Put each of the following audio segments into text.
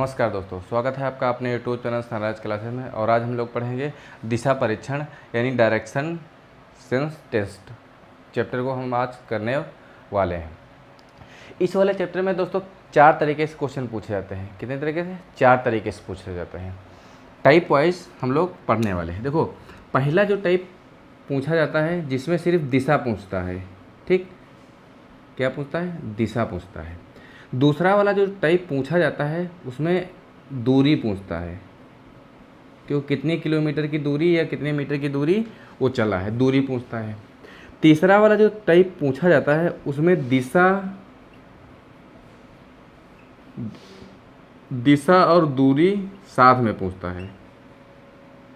नमस्कार दोस्तों, स्वागत है आपका अपने यूट्यूब चैनल सनराइज क्लासेस में। और आज हम लोग पढ़ेंगे दिशा परीक्षण यानी डायरेक्शन सेंस टेस्ट चैप्टर को हम आज करने वाले हैं। इस वाले चैप्टर में दोस्तों 4 तरीके से क्वेश्चन पूछे जाते हैं। कितने तरीके से? 4 तरीके से पूछे जाते हैं। टाइप वाइज हम लोग पढ़ने वाले हैं। देखो, पहला जो टाइप पूछा जाता है जिसमें सिर्फ दिशा पूछता है, ठीक, क्या पूछता है? दिशा पूछता है। दूसरा वाला जो टाइप पूछा जाता है उसमें दूरी पूछता है, क्यों कितने किलोमीटर की दूरी या कितने मीटर की दूरी वो चला है, दूरी पूछता है। तीसरा वाला जो टाइप पूछा जाता है उसमें दिशा और दूरी साथ में पूछता है,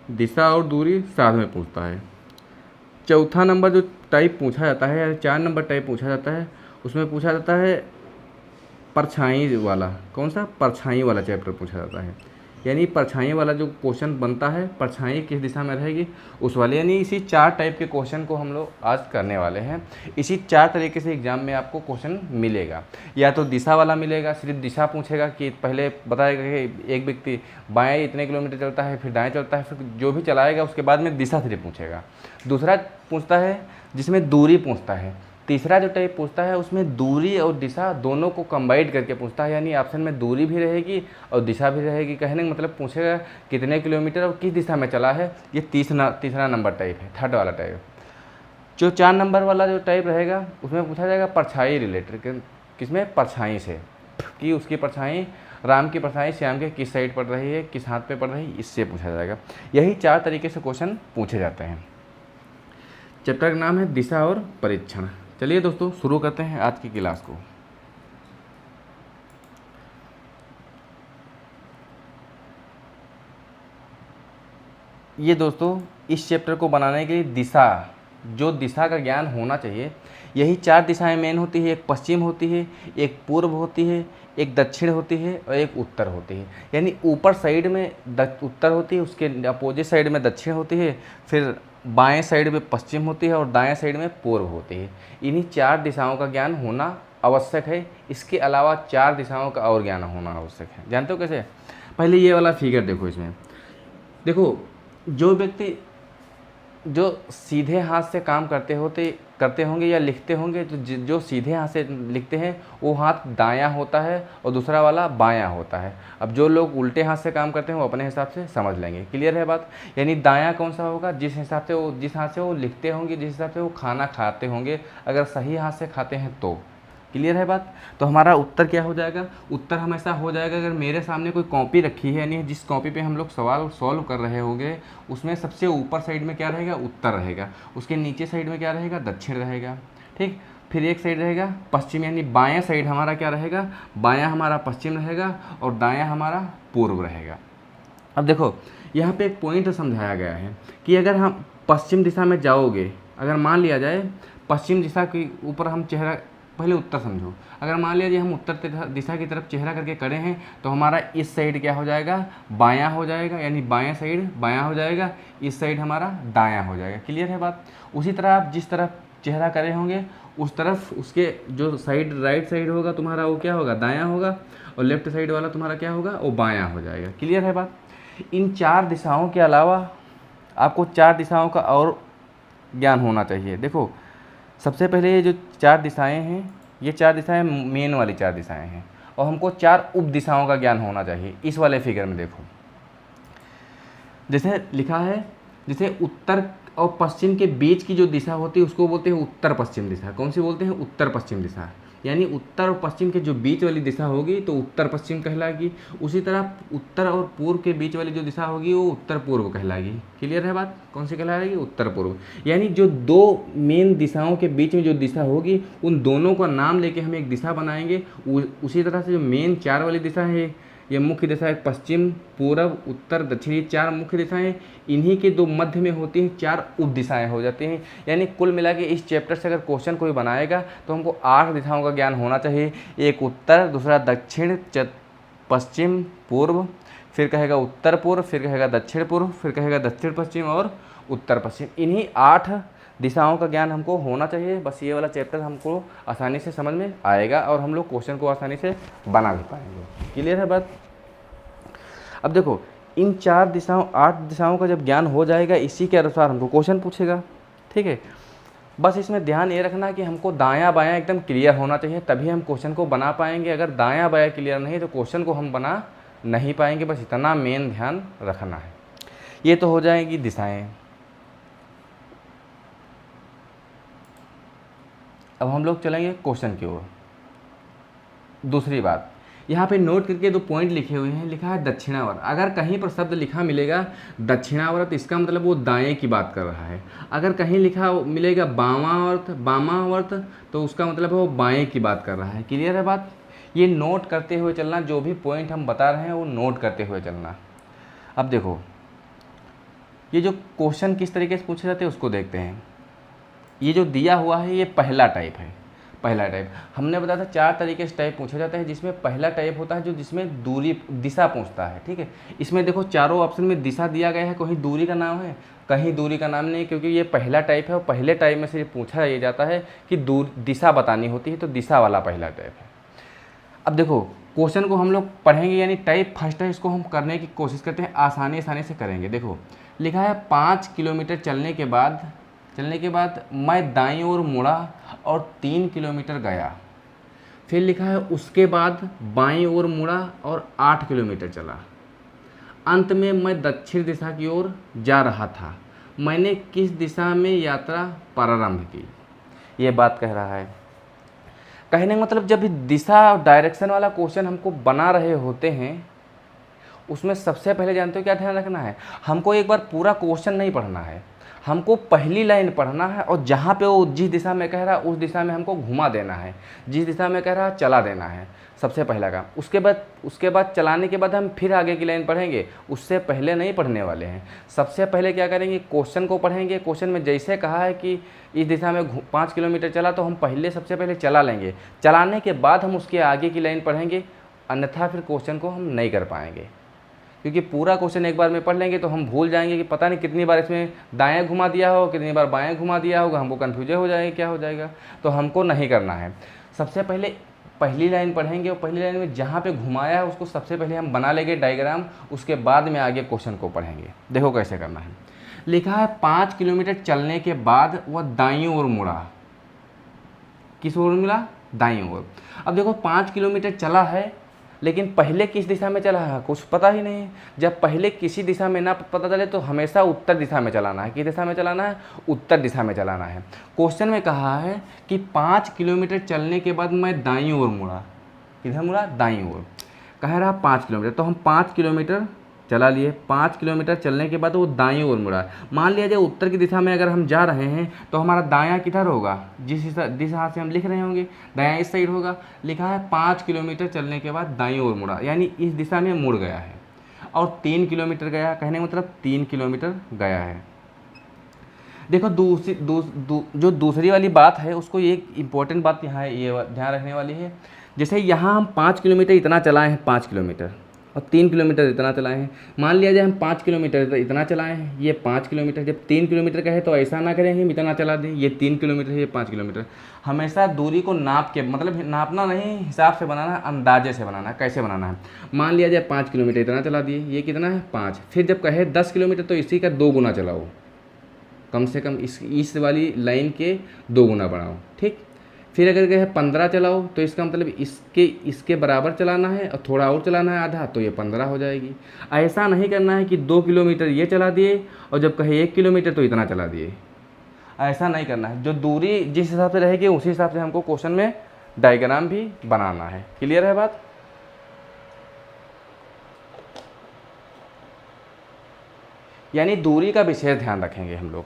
दिशा और दूरी साथ में पूछता है। चौथा नंबर जो टाइप पूछा जाता है या 4 नंबर टाइप पूछा जाता है उसमें पूछा जाता है परछाई वाला। कौन सा? परछाई वाला चैप्टर पूछा जाता है, यानी परछाई वाला जो क्वेश्चन बनता है, परछाई किस दिशा में रहेगी उस वाले। यानी इसी 4 टाइप के क्वेश्चन को हम लोग आज करने वाले हैं। इसी 4 तरीके से एग्जाम में आपको क्वेश्चन मिलेगा। या तो दिशा वाला मिलेगा, सिर्फ दिशा पूछेगा कि पहले बताएगा कि एक व्यक्ति बाएँ इतने किलोमीटर चलता है, फिर दाएँ चलता है, फिर जो भी चलाएगा उसके बाद में दिशा सिर्फ पूछेगा। दूसरा पूछता है जिसमें दूरी पूछता है। तीसरा जो टाइप पूछता है उसमें दूरी और दिशा दोनों को कंबाइंड करके पूछता है, यानी ऑप्शन में दूरी भी रहेगी और दिशा भी रहेगी। कहने का मतलब पूछेगा कितने किलोमीटर और किस दिशा में चला है। ये तीसरा नंबर टाइप है, थर्ड वाला टाइप। जो 4 नंबर वाला जो टाइप रहेगा उसमें पूछा जाएगा परछाई रिलेटेड, किसमें? परछाई से, कि उसकी परछाई, राम की परछाई श्याम के किस साइड पड़ रही है, किस हाथ पे पड़ रही है, इससे पूछा जाएगा। यही 4 तरीके से क्वेश्चन पूछे जाते हैं। चैप्टर का नाम है दिशा और परीक्षण। चलिए दोस्तों शुरू करते हैं आज की क्लास को। ये दोस्तों इस चैप्टर को बनाने के लिए दिशा का ज्ञान होना चाहिए। यही 4 दिशाएं मेन होती है। एक पश्चिम होती है, एक पूर्व होती है, एक दक्षिण होती है और एक उत्तर होती है। यानी ऊपर साइड में उत्तर होती है, उसके अपोजिट साइड में दक्षिण होती है, फिर बाएं साइड में पश्चिम होती है और दाएं साइड में पूर्व होती है। इन्हीं 4 दिशाओं का ज्ञान होना आवश्यक है। इसके अलावा 4 दिशाओं का और ज्ञान होना आवश्यक है। जानते हो कैसे? पहले ये वाला फिगर देखो। इसमें देखो, जो व्यक्ति जो सीधे हाथ से काम करते होंगे या लिखते होंगे, तो जो सीधे हाथ से लिखते हैं वो हाथ दायां होता है और दूसरा वाला बायां होता है। अब जो लोग उल्टे हाथ से काम करते हैं वो अपने हिसाब से समझ लेंगे। क्लियर है बात? यानी दायां कौन सा होगा? जिस हाथ से वो लिखते होंगे, जिस हिसाब से वो खाना खाते होंगे, अगर सही हाथ से खाते हैं तो। क्लियर है बात? तो हमारा उत्तर क्या हो जाएगा? उत्तर हमेशा हो जाएगा, अगर मेरे सामने कोई कॉपी रखी है, यानी जिस कॉपी पे हम लोग सवाल सॉल्व कर रहे होंगे उसमें सबसे ऊपर साइड में क्या रहेगा? उत्तर रहेगा। उसके नीचे साइड में क्या रहेगा? दक्षिण रहेगा। ठीक, फिर एक साइड रहेगा पश्चिम, यानी बायां साइड हमारा क्या रहेगा? बायां हमारा पश्चिम रहेगा और दायां हमारा पूर्व रहेगा। अब देखो, यहाँ पे एक पॉइंट समझाया गया है कि अगर हम पश्चिम दिशा में जाओगे, अगर मान लिया जाए पश्चिम दिशा के ऊपर हम चेहरा, पहले उत्तर समझो। अगर मान लिया जाए हम उत्तर दिशा की तरफ चेहरा करके खड़े हैं तो हमारा इस साइड क्या हो जाएगा? बायां हो जाएगा, यानी बायां साइड बायां हो जाएगा, इस साइड हमारा दायां हो जाएगा। क्लियर है बात? उसी तरह आप जिस तरफ चेहरा करे होंगे उस तरफ उसके जो साइड राइट साइड होगा तुम्हारा वो क्या होगा? दायां होगा, और लेफ्ट साइड वाला तुम्हारा क्या होगा? वो बायां हो जाएगा। क्लियर है बात? इन 4 दिशाओं के अलावा आपको 4 दिशाओं का और ज्ञान होना चाहिए। देखो, सबसे पहले ये जो 4 दिशाएं हैं, ये 4 दिशाएं मेन वाली 4 दिशाएं हैं, और हमको 4 उप दिशाओं का ज्ञान होना चाहिए। इस वाले फिगर में देखो, जैसे लिखा है, जैसे उत्तर और पश्चिम के बीच की जो दिशा होती है उसको बोलते हैं उत्तर पश्चिम दिशा। कौन सी बोलते हैं? उत्तर पश्चिम दिशा। यानी उत्तर और पश्चिम के जो बीच वाली दिशा होगी तो उत्तर पश्चिम कहलाएगी। उसी तरह उत्तर और पूर्व के बीच वाली जो दिशा होगी वो उत्तर पूर्व कहलाएगी। क्लियर है बात? कौन सी कहलाएगी? उत्तर पूर्व। यानी जो 2 मेन दिशाओं के बीच में जो दिशा होगी उन दोनों का नाम लेके हम एक दिशा बनाएंगे। उसी तरह से जो मेन 4 वाली दिशा है, ये मुख्य दिशा है पश्चिम, पूर्व, उत्तर, दक्षिण, 4 मुख्य दिशाएं। इन्हीं के 2 मध्य में होती हैं 4 उप दिशाएं हो जाती हैं। यानी कुल मिला के इस चैप्टर से अगर क्वेश्चन कोई बनाएगा तो हमको 8 दिशाओं का ज्ञान होना चाहिए। एक उत्तर, दूसरा दक्षिण, पश्चिम, पूर्व, फिर कहेगा उत्तर पूर्व, फिर कहेगा दक्षिण पूर्व, फिर कहेगा दक्षिण पश्चिम और उत्तर पश्चिम। इन्हीं 8 दिशाओं का ज्ञान हमको होना चाहिए। बस ये वाला चैप्टर हमको आसानी से समझ में आएगा और हम लोग क्वेश्चन को आसानी से बना भी पाएंगे। क्लियर है बात? अब देखो इन 4 दिशाओं 8 दिशाओं का जब ज्ञान हो जाएगा, इसी के अनुसार हमको क्वेश्चन पूछेगा। ठीक है, बस इसमें ध्यान ये रखना कि हमको दायां बायां एकदम क्लियर होना चाहिए, तभी हम क्वेश्चन को बना पाएंगे। अगर दायां बायां क्लियर नहीं तो क्वेश्चन को हम बना नहीं पाएंगे। बस इतना मेन ध्यान रखना है। ये तो हो जाएगी दिशाएं। अब हम लोग चलेंगे क्वेश्चन की ओर। दूसरी बात, यहाँ पे नोट करके 2 पॉइंट लिखे हुए हैं, लिखा है दक्षिणावर्त। अगर कहीं पर शब्द लिखा मिलेगा दक्षिणावर्त, इसका मतलब वो दाएं की बात कर रहा है। अगर कहीं लिखा मिलेगा बामावर्त, तो उसका मतलब वो बाएं की बात कर रहा है। क्लियर है बात? ये नोट करते हुए चलना, जो भी पॉइंट हम बता रहे हैं वो नोट करते हुए चलना। अब देखो ये जो क्वेश्चन किस तरीके से पूछे जाते हैं उसको देखते हैं। ये जो दिया हुआ है ये पहला टाइप है। पहला टाइप हमने बताया था 4 तरीके से टाइप पूछे जाते हैं, जिसमें पहला टाइप होता है जो जिसमें दूरी दिशा पूछता है। ठीक है, इसमें देखो चारों ऑप्शन में दिशा दिया गया है, कहीं दूरी का नाम है कहीं दूरी का नाम नहीं, क्योंकि ये पहला टाइप है और पहले टाइप में से पूछा ये जाता है कि दिशा बतानी होती है, तो दिशा वाला पहला टाइप है। अब देखो क्वेश्चन को हम लोग पढ़ेंगे, यानी टाइप फर्स्ट है, इसको हम करने की कोशिश करते हैं, आसानी से करेंगे। देखो लिखा है 5 किलोमीटर चलने के बाद मैं दाईं ओर मुड़ा और 3 किलोमीटर गया। फिर लिखा है उसके बाद बाईं ओर मुड़ा और 8 किलोमीटर चला। अंत में मैं दक्षिण दिशा की ओर जा रहा था। मैंने किस दिशा में यात्रा प्रारंभ की? ये बात कह रहा है। कहने का मतलब जब दिशा डायरेक्शन वाला क्वेश्चन हमको बना रहे होते हैं, उसमें सबसे पहले जानते हो क्या ध्यान रखना है? हमको एक बार पूरा क्वेश्चन नहीं पढ़ना है, हमको पहली लाइन पढ़ना है और जहाँ पे वो जिस दिशा में कह रहा है उस दिशा में हमको घुमा देना है, जिस दिशा में कह रहा है चला देना है। सबसे पहला काम। उसके बाद चलाने के बाद हम फिर आगे की लाइन पढ़ेंगे, उससे पहले नहीं पढ़ने वाले हैं। सबसे पहले क्या करेंगे, क्वेश्चन को पढ़ेंगे। क्वेश्चन में जैसे कहा है कि इस दिशा में 5 किलोमीटर चला, तो हम सबसे पहले चला लेंगे। चलाने के बाद हम उसके आगे की लाइन पढ़ेंगे, अन्यथा फिर क्वेश्चन को हम नहीं कर पाएंगे। क्योंकि पूरा क्वेश्चन एक बार में पढ़ लेंगे तो हम भूल जाएंगे कि पता नहीं कितनी बार इसमें दाएं घुमा दिया हो, कितनी बार बाएं घुमा दिया होगा, हमको कन्फ्यूजन हो जाएगा क्या हो जाएगा। तो हमको नहीं करना है। सबसे पहले पहली लाइन पढ़ेंगे और पहली लाइन में जहाँ पे घुमाया है उसको सबसे पहले हम बना लेंगे डायग्राम, उसके बाद में आगे क्वेश्चन को पढ़ेंगे। देखो कैसे करना है। लिखा है 5 किलोमीटर चलने के बाद वह दाईं ओर मुड़ा। किस ओर मुड़ा? दाईं ओर। अब देखो 5 किलोमीटर चला है, लेकिन पहले किस दिशा में चला है कुछ पता ही नहीं है। जब पहले किसी दिशा में ना पता चले तो हमेशा उत्तर दिशा में चलाना है। किस दिशा में चलाना है? उत्तर दिशा में चलाना है। क्वेश्चन में कहा है कि 5 किलोमीटर चलने के बाद मैं दाईं ओर मुड़ा। किधर मुड़ा? दाईं ओर। कह रहा 5 किलोमीटर, तो हम 5 किलोमीटर चला लिए। 5 किलोमीटर चलने के बाद वो दाईं ओर मुड़ा। मान लिया जाए उत्तर की दिशा में अगर हम जा रहे हैं तो हमारा दायां किधर होगा? जिस दिशा से हम लिख रहे होंगे दायां इस साइड होगा। लिखा है 5 किलोमीटर चलने के बाद दाईं ओर मुड़ा, यानी इस दिशा में मुड़ गया है और 3 किलोमीटर गया। कहने का मतलब 3 किलोमीटर गया है। देखो जो दूसरी वाली बात है उसको एक इम्पोर्टेंट बात यहाँ ये ध्यान रखने वाली है। जैसे यहाँ हम 5 किलोमीटर इतना चलाए हैं, 5 किलोमीटर और 3 किलोमीटर इतना चलाए हैं। मान लिया जाए हम 5 किलोमीटर इतना चलाए हैं, ये 5 किलोमीटर। जब 3 किलोमीटर का है तो ऐसा ना करें हम इतना चला दें, ये 3 किलोमीटर है, ये 5 किलोमीटर। हमेशा दूरी को नाप के, मतलब नापना नहीं, हिसाब से बनाना है, अंदाजे से बनाना है। कैसे बनाना है? मान लिया जाए 5 किलोमीटर इतना चला दिए, ये कितना है? 5। फिर जब कहे 10 किलोमीटर तो इसी का 2 गुना चलाओ, कम से कम इस वाली लाइन के 2 गुना बढ़ाओ। ठीक। फिर अगर कहे 15 चलाओ तो इसका मतलब इसके बराबर चलाना है और थोड़ा और चलाना है आधा, तो ये 15 हो जाएगी। ऐसा नहीं करना है कि 2 किलोमीटर ये चला दिए और जब कहे 1 किलोमीटर तो इतना चला दिए। ऐसा नहीं करना है। जो दूरी जिस हिसाब से रहेगी उसी हिसाब से हमको क्वेश्चन में डायग्राम भी बनाना है। क्लियर है बात? यानी दूरी का विशेष ध्यान रखेंगे हम लोग।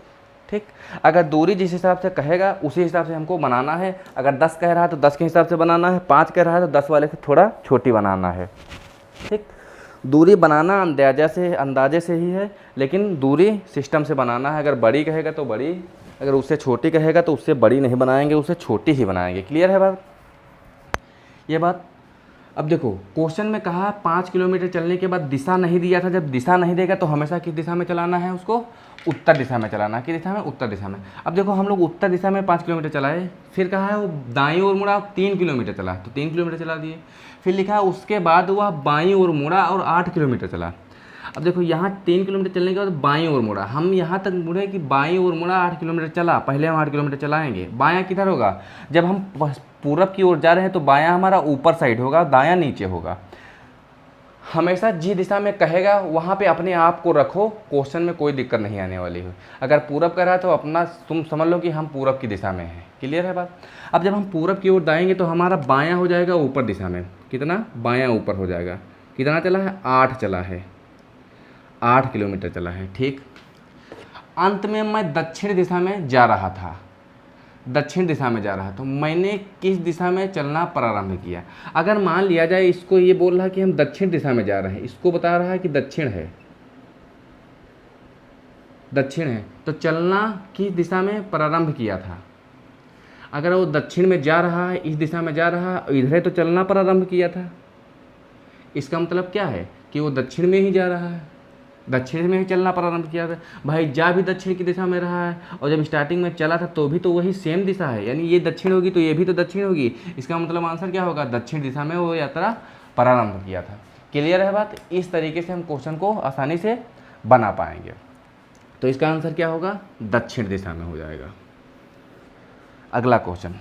ठीक। अगर दूरी जिस हिसाब से कहेगा उसी हिसाब से हमको बनाना है। अगर 10 कह रहा है तो 10 के हिसाब से बनाना है, 5 कह रहा है तो 10 वाले से थोड़ा छोटी बनाना है। ठीक। दूरी बनाना अंदाजे से ही है, लेकिन दूरी सिस्टम से बनाना है। अगर बड़ी कहेगा तो बड़ी, अगर उससे छोटी कहेगा तो उससे बड़ी नहीं बनाएंगे, उससे छोटी ही बनाएंगे। क्लियर है बात? ये बात। अब देखो क्वेश्चन में कहा 5 किलोमीटर चलने के बाद दिशा नहीं दिया था। जब दिशा नहीं देगा तो हमेशा किस दिशा में चलाना है? उसको उत्तर दिशा में चलाना है। किस दिशा में? उत्तर दिशा में। अब देखो हम लोग उत्तर दिशा में 5 किलोमीटर चलाए, फिर कहा है वो दाईं ओर मुड़ा, 3 किलोमीटर चला, तो 3 किलोमीटर चला दिए। फिर लिखा है उसके बाद वह बाईं ओर मुड़ा और 8 किलोमीटर चला। अब देखो यहाँ 3 किलोमीटर चलने के बाद बाईं ओर मुड़ा, हम यहाँ तक मुड़े कि बाईं ओर मुड़ा 8 किलोमीटर चला, पहले हम 8 किलोमीटर चलाएंगे। बायां किधर होगा, जब हम पूरब की ओर जा रहे हैं तो बायां हमारा ऊपर साइड होगा, दायां नीचे होगा। हमेशा जिस दिशा में कहेगा वहाँ पे अपने आप को रखो, क्वेश्चन में कोई दिक्कत नहीं आने वाली है। अगर पूरब कर रहा है तो अपना तुम समझ लो कि हम पूरब की दिशा में हैं। क्लियर है बात। अब जब हम पूरब की ओर दाएंगे तो हमारा बायां हो जाएगा ऊपर दिशा में, कितना, बायां ऊपर हो जाएगा। कितना चला है, 8 चला है, 8 किलोमीटर चला है। ठीक, अंत में मैं दक्षिण दिशा में जा रहा था, दक्षिण दिशा में जा रहा तो मैंने किस दिशा में चलना प्रारंभ किया। अगर मान लिया जाए इसको ये बोल रहा है कि हम दक्षिण दिशा में जा रहे हैं, इसको बता रहा है कि दक्षिण है, दक्षिण है, तो चलना किस दिशा में प्रारंभ किया था। अगर वो दक्षिण में जा रहा है, इस दिशा में जा रहा है, इधर तो चलना प्रारंभ किया था। इसका मतलब क्या है कि वो दक्षिण में ही जा रहा है, दक्षिण में ही चलना प्रारंभ किया था। भाई जा भी दक्षिण की दिशा में रहा है, और जब स्टार्टिंग में चला था तो भी तो वही सेम दिशा है, यानी ये दक्षिण होगी तो ये भी तो दक्षिण होगी। इसका मतलब आंसर क्या होगा, दक्षिण दिशा में वो यात्रा प्रारंभ किया था। क्लियर है बात। इस तरीके से हम क्वेश्चन को आसानी से बना पाएंगे। तो इसका आंसर क्या होगा, दक्षिण दिशा में हो जाएगा। अगला क्वेश्चन,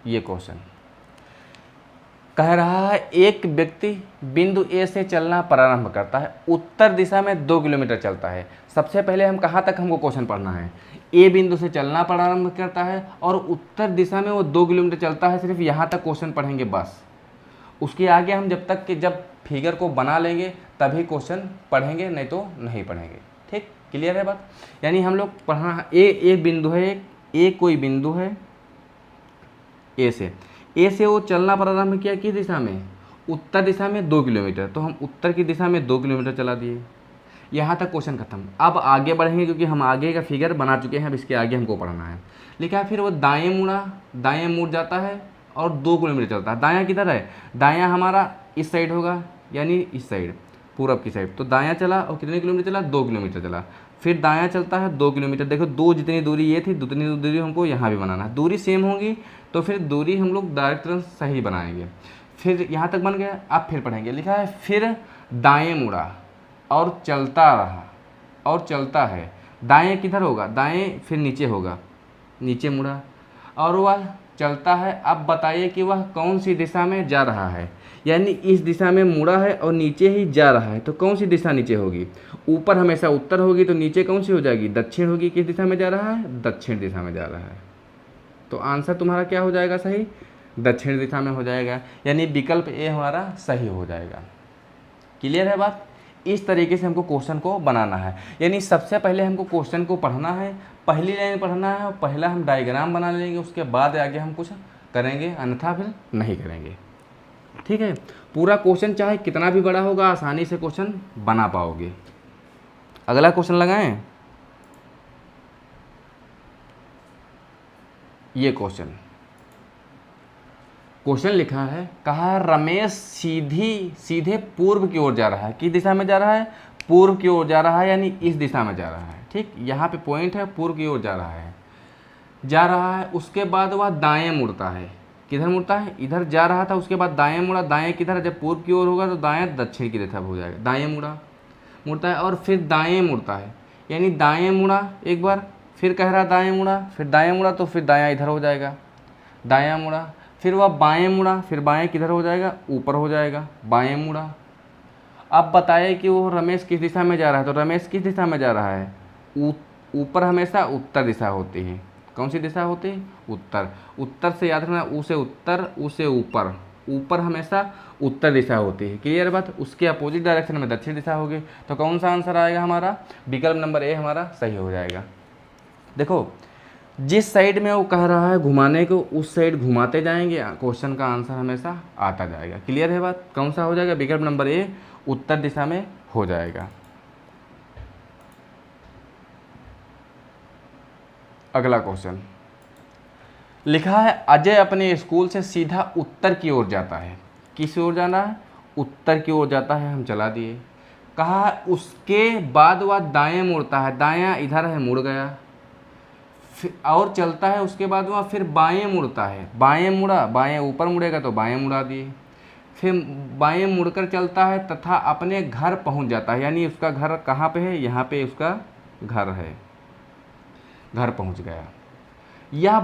ये क्वेश्चन कह रहा है एक व्यक्ति बिंदु ए से चलना प्रारंभ करता है, उत्तर दिशा में 2 किलोमीटर चलता है। सबसे पहले हम कहाँ तक हमको क्वेश्चन पढ़ना है, ए बिंदु से चलना प्रारंभ करता है और उत्तर दिशा में वो 2 किलोमीटर चलता है, सिर्फ यहाँ तक क्वेश्चन पढ़ेंगे बस। उसके आगे हम जब फिगर को बना लेंगे तभी क्वेश्चन पढ़ेंगे, नहीं तो नहीं पढ़ेंगे। ठीक, क्लियर है बात। यानी हम लोग पढ़ना, एक बिंदु है, ए कोई बिंदु है, ए से वो चलना प्रारंभ किया किस दिशा में, उत्तर दिशा में 2 किलोमीटर, तो हम उत्तर की दिशा में 2 किलोमीटर चला दिए। यहाँ तक क्वेश्चन खत्म। अब आगे बढ़ेंगे क्योंकि हम आगे का फिगर बना चुके हैं, अब इसके आगे हमको पढ़ना है। लिखा है फिर वो दाएं मुड़ा, दाएं मुड़ जाता है और 2 किलोमीटर चलता है। दायां किधर है, दायां हमारा इस साइड होगा, यानी इस साइड, पूरब की साइड। तो दायां चला और कितने किलोमीटर चला, 2 किलोमीटर चला। फिर दायां चलता है 2 किलोमीटर। देखो दो जितनी दूरी ये थी उतनी दूरी हमको यहाँ भी बनाना है। दूरी सेम होगी तो फिर दूरी हम लोग डायरेक्ट सही बनाएंगे। फिर यहाँ तक बन गया। अब फिर पढ़ेंगे। लिखा है फिर दाएं मुड़ा और चलता रहा और चलता है। दाएं किधर होगा, दाएं फिर नीचे होगा, नीचे मुड़ा और वह चलता है। अब बताइए कि वह कौन सी दिशा में जा रहा है, यानी इस दिशा में मुड़ा है और नीचे ही जा रहा है, तो कौन सी दिशा नीचे होगी, ऊपर हमेशा उत्तर होगी तो नीचे कौन सी हो जाएगी, दक्षिण होगी। किस दिशा में जा रहा है, दक्षिण दिशा में जा रहा है। तो आंसर तुम्हारा क्या हो जाएगा, सही, दक्षिण दिशा में हो जाएगा, यानी विकल्प ए हमारा सही हो जाएगा। क्लियर है बात। इस तरीके से हमको क्वेश्चन को बनाना है, यानी सबसे पहले हमको क्वेश्चन को पढ़ना है, पहली लाइन पढ़ना है, पहला हम डायग्राम बना लेंगे, उसके बाद आगे हम कुछ करेंगे, अन्यथा फिर नहीं करेंगे। ठीक है। पूरा क्वेश्चन चाहे कितना भी बड़ा होगा, आसानी से क्वेश्चन बना पाओगे। अगला क्वेश्चन लगाएं। ये क्वेश्चन लिखा है, कहा है रमेश सीधे पूर्व की ओर जा रहा है। किस दिशा में जा रहा है, पूर्व की ओर जा रहा है, यानी इस दिशा में जा रहा है। ठीक, यहाँ पे पॉइंट है, पूर्व की ओर जा रहा है। उसके बाद वह दाएं मुड़ता है। किधर मुड़ता है, इधर जा रहा था, उसके बाद दाएं मुड़ा। दाएं किधर, जब पूर्व की ओर होगा तो दाएं दक्षिण की दिशा हो जाएगा। दाएं मुड़ता है और फिर दाएं मुड़ता है, यानी दाएं मुड़ा एक बार, फिर कह रहा दाएं मुड़ा, फिर दाएं मुड़ा तो फिर दायां इधर हो जाएगा, दायां मुड़ा। फिर वह बाएं मुड़ा, फिर बाएं किधर हो जाएगा, ऊपर हो जाएगा, बाएं मुड़ा। अब बताइए कि वो रमेश किस दिशा में जा रहा है, तो रमेश किस दिशा में जा रहा है, ऊपर हमेशा उत्तर दिशा होती है। कौन सी दिशा होती है, उत्तर। उत्तर से याद रखना, ऊ से उत्तर, ऊ से ऊपर, ऊपर हमेशा उत्तर दिशा होती है। क्लियर बात। उसके अपोजिट डायरेक्शन में दक्षिण दिशा होगी। तो कौन सा आंसर आएगा हमारा, विकल्प नंबर ए हमारा सही हो जाएगा। देखो जिस साइड में वो कह रहा है घुमाने को, उस साइड घुमाते जाएंगे, क्वेश्चन का आंसर हमेशा आता जाएगा। क्लियर है बात। कौन सा हो जाएगा, विकल्प नंबर ए उत्तर दिशा में हो जाएगा। अगला क्वेश्चन लिखा है, अजय अपने स्कूल से सीधा उत्तर की ओर जाता है। किस ओर जाना है, उत्तर की ओर जाता है, हम चला दिए। कहा उसके बाद वह दाएं मुड़ता है, दायां इधर है, मुड़ गया। फिर और चलता है, उसके बाद वह फिर बाएं मुड़ता है, बाएं मुड़ा, बाएं ऊपर मुड़ेगा तो बाएं मुड़ा दिए, फिर बाएं मुड़कर चलता है तथा अपने घर पहुंच जाता है, यानी उसका घर कहाँ पे है, यहाँ पे उसका घर है, घर पहुंच गया। यह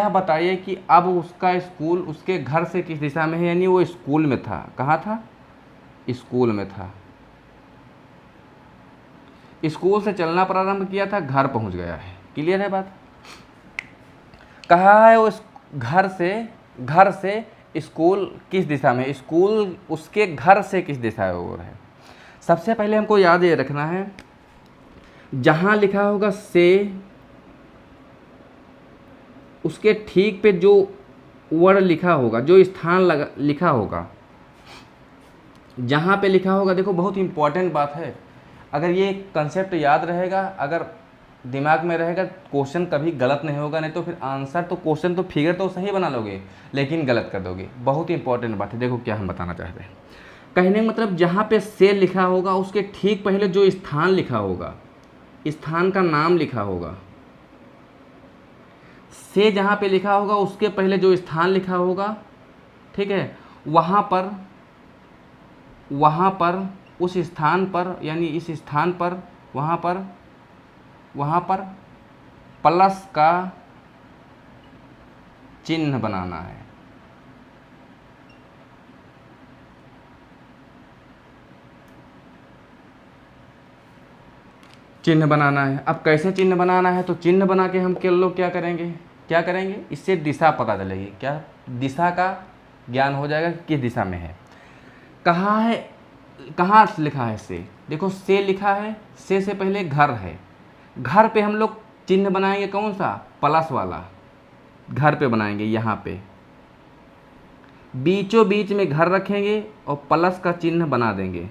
बताइए कि अब उसका स्कूल उसके घर से किस दिशा में है, यानी वो स्कूल में था, कहाँ था, स्कूल में था, स्कूल से चलना प्रारंभ किया था, घर पहुंच गया है। क्लियर है बात। कहा है वो घर से स्कूल किस दिशा में, स्कूल उसके घर से किस दिशा ओर है। सबसे पहले हमको याद ये रखना है, जहां लिखा होगा से, उसके ठीक पे जो वर्ड लिखा होगा, जो स्थान लिखा होगा, जहां पे लिखा होगा, देखो बहुत इंपॉर्टेंट बात है, अगर ये कंसेप्ट याद रहेगा, अगर दिमाग में रहेगा, क्वेश्चन कभी गलत नहीं होगा, नहीं तो फिर आंसर तो क्वेश्चन तो फिगर तो सही बना लोगे लेकिन गलत कर दोगे। बहुत ही इंपॉर्टेंट बात है। देखो क्या हम बताना चाहते हैं, कहने का मतलब जहाँ पे से लिखा होगा उसके ठीक पहले जो स्थान लिखा होगा, स्थान का नाम लिखा होगा, से जहाँ पे लिखा होगा उसके पहले जो स्थान लिखा होगा, ठीक है, वहाँ पर उस स्थान पर, यानी इस स्थान पर, वहाँ पर प्लस का चिन्ह बनाना है। चिन्ह बनाना है। अब कैसे चिन्ह बनाना है, तो चिन्ह बना के हम के लोग क्या करेंगे, इससे दिशा पता चलेगी, क्या दिशा का ज्ञान हो जाएगा कि किस दिशा में है। कहाँ लिखा है से, देखो से लिखा है, से पहले घर है, घर पे हम लोग चिन्ह बनाएंगे कौन सा, प्लस वाला, घर पे बनाएंगे, यहाँ पे बीचों बीच में घर रखेंगे और प्लस का चिन्ह बना देंगे।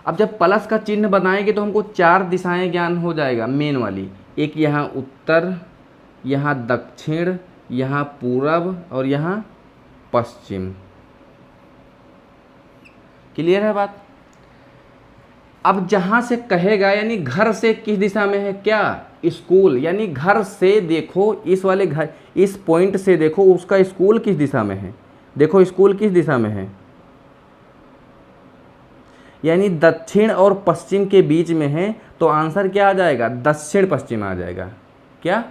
अब जब प्लस का चिन्ह बनाएंगे तो हमको 4 दिशाएं ज्ञान हो जाएगा मेन वाली, एक यहाँ उत्तर, यहाँ दक्षिण, यहाँ पूरब और यहाँ पश्चिम। क्लियर है बात। अब जहाँ से कहेगा, यानी घर से किस दिशा में है, क्या स्कूल, यानी घर से देखो, इस वाले घर, इस पॉइंट से देखो उसका स्कूल किस दिशा में है, देखो स्कूल किस दिशा में है, यानी दक्षिण और पश्चिम के बीच में है, तो आंसर क्या आ जाएगा, दक्षिण पश्चिम आ जाएगा। क्या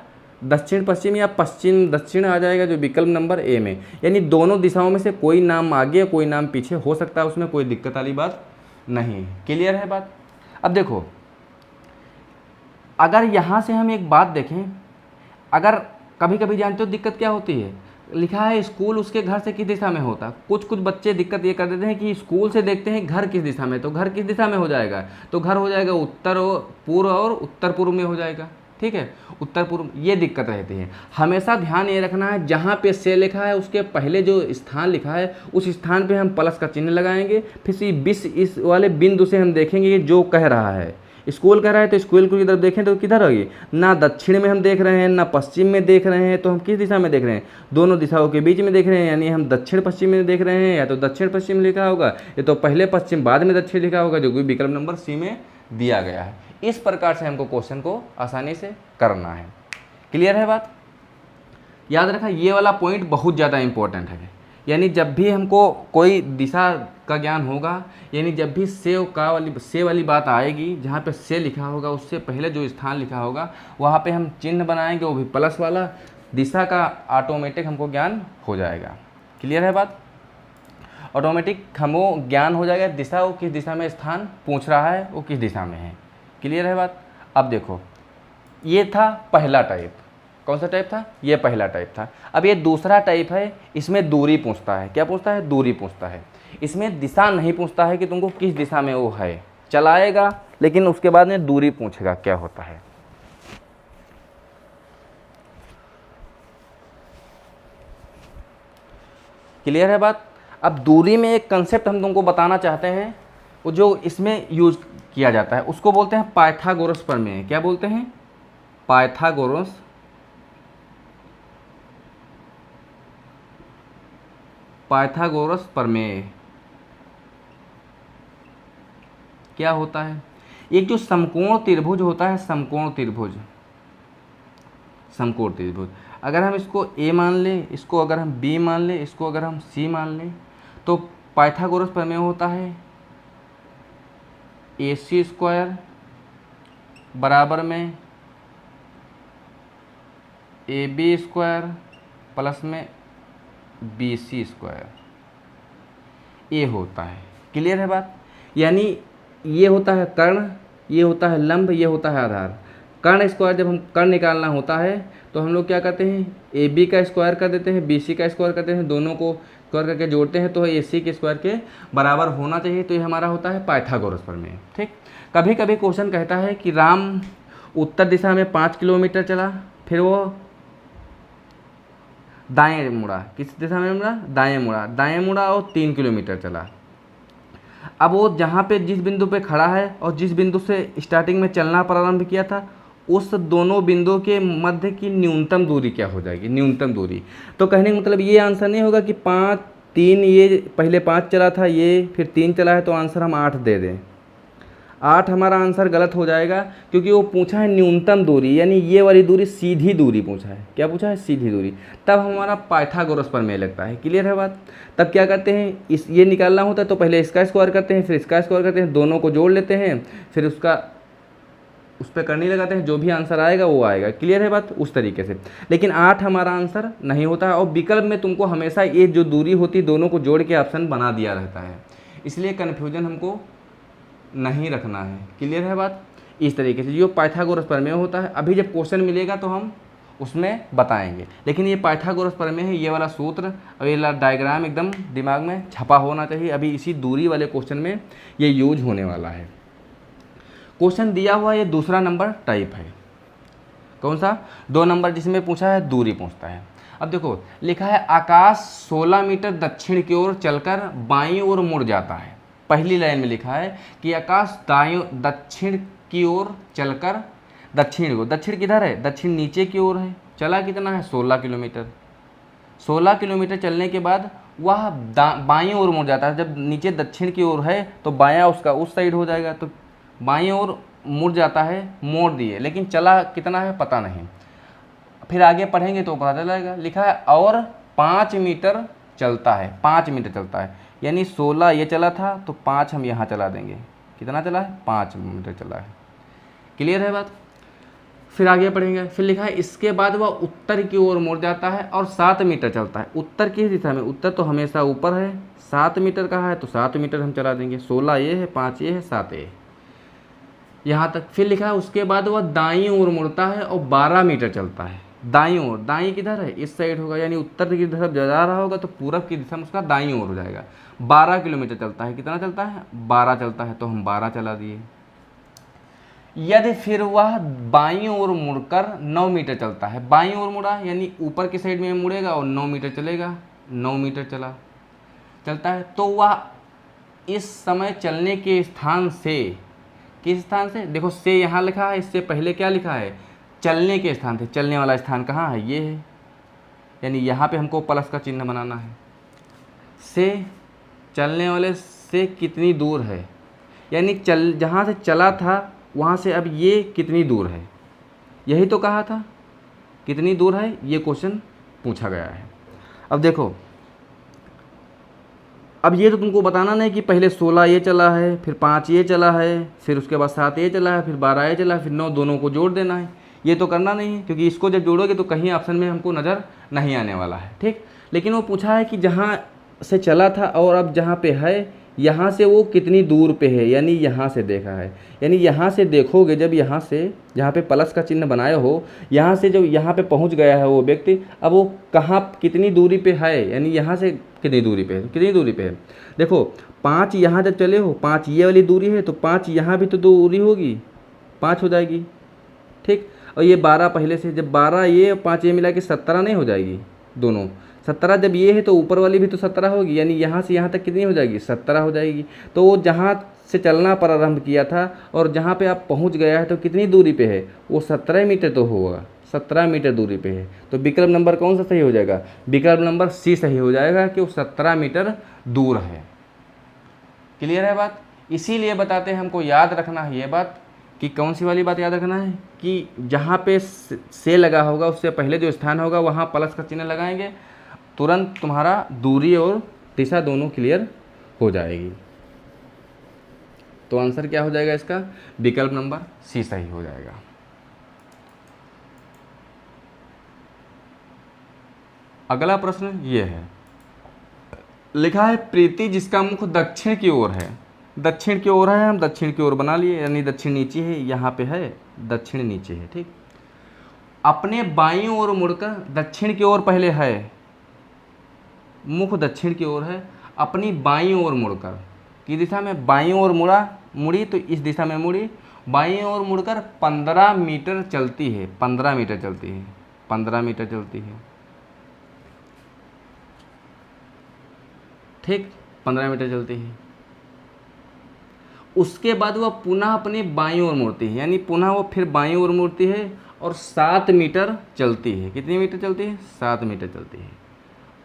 दक्षिण पश्चिम या पश्चिम दक्षिण आ जाएगा, जो विकल्प नंबर ए में, यानी दोनों दिशाओं में से कोई नाम आगे कोई नाम पीछे हो सकता है, उसमें कोई दिक्कत वाली बात नहीं। क्लियर है बात। अब देखो, अगर यहाँ से हम एक बात देखें, अगर कभी कभी जानते हो दिक्कत क्या होती है, लिखा है स्कूल उसके घर से किस दिशा में होता, कुछ बच्चे दिक्कत ये कर देते हैं कि स्कूल से देखते हैं घर किस दिशा में, तो घर किस दिशा में हो जाएगा, तो घर हो जाएगा उत्तर और पूर्व और उत्तर पूर्व में हो जाएगा। ठीक है, उत्तर पूर्व, ये दिक्कत रहती है। हमेशा ध्यान ये रखना है, जहाँ पे से लिखा है उसके पहले जो स्थान लिखा है उस स्थान पे हम प्लस का चिन्ह लगाएंगे, फिर इस वाले बिंदु से हम देखेंगे जो कह रहा है, स्कूल कह रहा है तो स्कूल को इधर देखें तो किधर होगी, ना दक्षिण में हम देख रहे हैं ना पश्चिम में देख रहे हैं, तो हम किस दिशा में देख रहे हैं, दोनों दिशाओं के बीच में देख रहे हैं, यानी हम दक्षिण पश्चिम में देख रहे हैं, या तो दक्षिण पश्चिम लिखा होगा या तो पहले पश्चिम बाद में दक्षिण लिखा होगा, जो कि विकल्प नंबर सी में दिया गया है। इस प्रकार से हमको क्वेश्चन को आसानी से करना है। क्लियर है बात। याद रखा, ये वाला पॉइंट बहुत ज़्यादा इंपॉर्टेंट है, यानी जब भी हमको कोई दिशा का ज्ञान होगा, यानी जब भी से वाली बात आएगी, जहाँ पे से लिखा होगा उससे पहले जो स्थान लिखा होगा वहाँ पे हम चिन्ह बनाएंगे, वो भी प्लस वाला, दिशा का ऑटोमेटिक हमको ज्ञान हो जाएगा। क्लियर है बात। ऑटोमेटिक हमको ज्ञान हो जाएगा, दिशा, वो किस दिशा में स्थान पूछ रहा है, वो किस दिशा में है। क्लियर है बात। अब देखो, ये था पहला टाइप। कौन सा टाइप था, ये पहला टाइप था। अब ये दूसरा टाइप है, इसमें दूरी पूछता है। क्या पूछता है, दूरी पूछता है। इसमें दिशा नहीं पूछता है कि तुमको किस दिशा में वो है, चलाएगा, लेकिन उसके बाद में दूरी पूछेगा क्या होता है। क्लियर है बात। अब दूरी में एक कंसेप्ट हम तुमको बताना चाहते हैं, वो जो इसमें यूज किया जाता है उसको बोलते हैं पाइथागोरस प्रमेय। क्या बोलते हैं, पाइथागोरस प्रमेय। क्या होता है, एक जो समकोण त्रिभुज होता है, समकोण त्रिभुज, समकोण त्रिभुज, अगर हम इसको ए मान लें, इसको अगर हम बी मान लें, इसको अगर हम सी मान लें, तो पाइथागोरस प्रमेय होता है ए सी स्क्वायर बराबर में ए बी स्क्वायर प्लस में बी सी स्क्वायर, ये होता है। क्लियर है बात? यानी ये होता है कर्ण, ये होता है लंब, ये होता है आधार। कर्ण स्क्वायर, जब हम कर्ण निकालना होता है तो हम लोग क्या करते हैं, ए बी का स्क्वायर कर देते हैं, बी सी का स्क्वायर करते हैं, दोनों को स्क्वायर करके जोड़ते हैं तो ए सी के स्क्वायर के बराबर होना चाहिए। तो ये हमारा होता है पाइथागोरस प्रमेय। ठीक। कभी कभी क्वेश्चन कहता है कि राम उत्तर दिशा में 5 किलोमीटर चला, फिर वो दाएं मुड़ा, किस दिशा में मुड़ा, दाएं मुड़ा, दाएं मुड़ा और 3 किलोमीटर चला। अब वो जहाँ पे जिस बिंदु पे खड़ा है और जिस बिंदु से स्टार्टिंग में चलना प्रारंभ किया था, उस दोनों बिंदुओं के मध्य की न्यूनतम दूरी क्या हो जाएगी, न्यूनतम दूरी। तो कहने का मतलब ये आंसर नहीं होगा कि 5 3, ये पहले 5 चला था, ये फिर 3 चला है तो आंसर हम 8 दे दें। 8 हमारा आंसर गलत हो जाएगा, क्योंकि वो पूछा है न्यूनतम दूरी, यानी ये वाली दूरी सीधी दूरी पूछा है। क्या पूछा है? सीधी दूरी। तब हमारा पाइथागोरस प्रमेय लगता है। क्लियर है बात? तब क्या करते हैं, इस ये निकालना होता है तो पहले इसका स्क्वायर करते हैं, फिर इसका स्क्वायर करते हैं, दोनों को जोड़ लेते हैं, फिर उस पर करनी लगाते हैं, जो भी आंसर आएगा वो आएगा। क्लियर है बात? उस तरीके से। लेकिन 8 हमारा आंसर नहीं होता है, और विकल्प में तुमको हमेशा ये जो दूरी होती है दोनों को जोड़ के ऑप्शन बना दिया रहता है, इसलिए कन्फ्यूजन हमको नहीं रखना है। क्लियर है बात? इस तरीके से जो पाइथागोरस प्रमेय होता है, अभी जब क्वेश्चन मिलेगा तो हम उसमें बताएंगे। लेकिन ये पाइथागोरस प्रमेय है, ये वाला सूत्र और ये वाला डायग्राम एकदम दिमाग में छपा होना चाहिए। अभी इसी दूरी वाले क्वेश्चन में ये यूज होने वाला है। क्वेश्चन दिया हुआ ये दूसरा नंबर टाइप है। कौन सा? 2 नंबर जिसमें पूछा है दूरी पूछता है। अब देखो लिखा है आकाश 16 मीटर दक्षिण की ओर चलकर बाईं ओर मुड़ जाता है। पहली लाइन में लिखा है कि आकाश दक्षिण की ओर चलकर, दक्षिण किधर है? दक्षिण नीचे की ओर है। चला कितना है? 16 किलोमीटर। 16 किलोमीटर चलने के बाद वह बाईं ओर मुड़ जाता है। जब नीचे दक्षिण की ओर है तो बायां उसका उस साइड हो जाएगा, तो बाईं ओर मुड़ जाता है, मोड़ दिए, लेकिन चला कितना है पता नहीं। फिर आगे पढ़ेंगे तो पता चलेगा। लिखा है और 5 मीटर चलता है, 5 मीटर चलता है, यानी 16 ये चला था तो 5 हम यहाँ चला देंगे। कितना चला है? 5 मीटर चला है। क्लियर है बात? फिर आगे पढ़ेंगे। फिर लिखा है इसके बाद वह उत्तर की ओर मुड़ जाता है और 7 मीटर चलता है। उत्तर किस दिशा में? उत्तर तो हमेशा ऊपर है। 7 मीटर का है तो 7 मीटर हम चला देंगे। 16 ये है, 5 ये है, 7 ये, यहाँ तक। फिर लिखा है उसके बाद वह दाईं ओर मुड़ता है और 12 मीटर चलता है। दाईं ओर, दाईं किधर है? इस साइड होगा, यानी उत्तर की तरफ जा रहा होगा तो पूरब की दिशा में उसका दाईं ओर हो जाएगा। 12 किलोमीटर चलता है। कितना चलता है? 12 चलता है, तो हम 12 चला दिए। यदि फिर वह बाईं ओर मुड़कर 9 मीटर चलता है, बाईं ओर मुड़ा यानी ऊपर की साइड में मुड़ेगा और 9 मीटर चलेगा, 9 मीटर चलता है, तो वह इस समय चलने के स्थान से, किस स्थान से? देखो से यहाँ लिखा है, इससे पहले क्या लिखा है? चलने के स्थान से। चलने वाला स्थान कहाँ है? ये है, यानी यहाँ पे हमको प्लस का चिन्ह बनाना है। से चलने वाले से कितनी दूर है, यानी जहाँ से चला था वहाँ से अब ये कितनी दूर है, यही तो कहा था। कितनी दूर है ये क्वेश्चन पूछा गया है। अब देखो, अब ये तो तुमको बताना नहीं कि पहले 16 ये चला है, फिर 5 ये चला है, फिर उसके बाद 7 ये चला है, फिर 12 ये चला है, फिर 9, दोनों को जोड़ देना है। ये तो करना नहीं है, क्योंकि इसको जब जोड़ोगे तो कहीं ऑप्शन में हमको नज़र नहीं आने वाला है। ठीक। लेकिन वो पूछा है कि जहाँ से चला था और अब जहाँ पे है, यहाँ से वो कितनी दूर पे है, यानी यहाँ से देखा है। यानी यहाँ से देखोगे, जब यहाँ से, जहाँ पे प्लस का चिन्ह बनाए हो, यहाँ से जब यहाँ पे पहुँच गया है वो व्यक्ति, अब वो कहाँ कितनी दूरी पे है, यानी यहाँ से कितनी दूरी पे है, कितनी दूरी पे है। देखो 5 यहाँ जब चले हो, 5 ये वाली दूरी है, तो 5 यहाँ भी तो दूरी होगी, 5 हो जाएगी। ठीक। और ये 12 पहले से, जब 12 ये और 5 ये मिला के 17 नहीं हो जाएगी दोनों। 17 जब ये है तो ऊपर वाली भी तो 17 होगी, यानी यहाँ से यहाँ तक कितनी हो जाएगी? 17 हो जाएगी। तो वो जहाँ से चलना प्रारंभ किया था और जहाँ पे आप पहुँच गया है तो कितनी दूरी पे है? वो 17 मीटर तो होगा, 17 मीटर दूरी पे है। तो विकल्प नंबर कौन सा सही हो जाएगा? विकल्प नंबर सी सही हो जाएगा कि वो 17 मीटर दूर है। क्लियर है बात? इसीलिए बताते हैं, हमको याद रखना है ये बात कि कौन सी वाली बात याद रखना है कि जहाँ पे से लगा होगा उससे पहले जो स्थान होगा वहाँ प्लस का चिन्ह लगाएंगे, तुरंत तुम्हारा दूरी और दिशा दोनों क्लियर हो जाएगी। तो आंसर क्या हो जाएगा इसका? विकल्प नंबर सी सही हो जाएगा। अगला प्रश्न ये है, लिखा है प्रीति जिसका मुख दक्षिण की ओर है। दक्षिण की ओर है, हम दक्षिण की ओर बना लिए, यानी दक्षिण नीचे है, यहाँ पे है दक्षिण नीचे है, ठीक। अपने बाईं ओर मुड़कर, दक्षिण की ओर पहले है, मुख दक्षिण की ओर है, अपनी बाईं ओर मुड़कर, किस दिशा में? बाईं ओर मुड़ी, तो इस दिशा में मुड़ी, बाईं ओर मुड़कर 15 मीटर चलती है, 15 मीटर चलती है, 15 मीटर चलती है, ठीक, 15 मीटर चलती है। उसके बाद वह पुनः अपनी बाईं ओर मुड़ती है, यानी पुनः वो फिर बाईं ओर मुड़ती है और 7 मीटर चलती है। कितनी मीटर चलती है? 7 मीटर चलती है।